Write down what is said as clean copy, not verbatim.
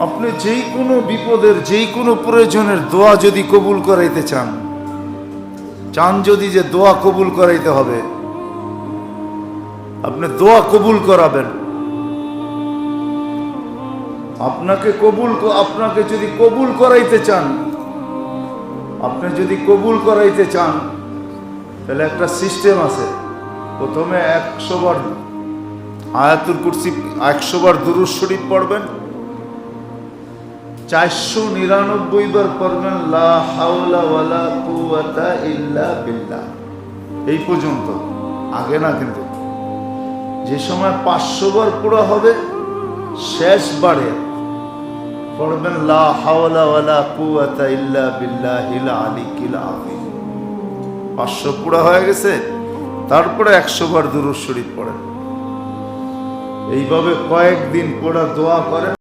আপনি যেই কোনো বিপদের যেই কোনো প্রয়োজনের দোয়া যদি কবুল করাইতে চান যদি যে দোয়া কবুল করাইতে হবে, আপনি দোয়া কবুল করাবেন। আপনাকে যদি কবুল করাইতে চান, তাহলে একটা সিস্টেম আছে। প্রথমে 100 বার আয়াতুল কুরসি, 100 বার দুরূদ শরীফ পড়বেন, 499 বার পড়বেন লা হাওলা ওয়ালা কুওয়াতা ইল্লা বিল্লাহ, এই পর্যন্ত। আগে না, কিন্তু যে সময় 500 বার পুরো হবে, শেষ বারে পড়বেন লা হাওলা ওয়ালা কুওয়াতা ইল্লা বিল্লাহিল আলিয়্যিল আযীম। 500 পুরো হয়ে গেছে, তারপরে 100 বার দুরূদ শরীফ পড়েন। এইভাবে কয়েকদিন পড়া দোয়া করেন।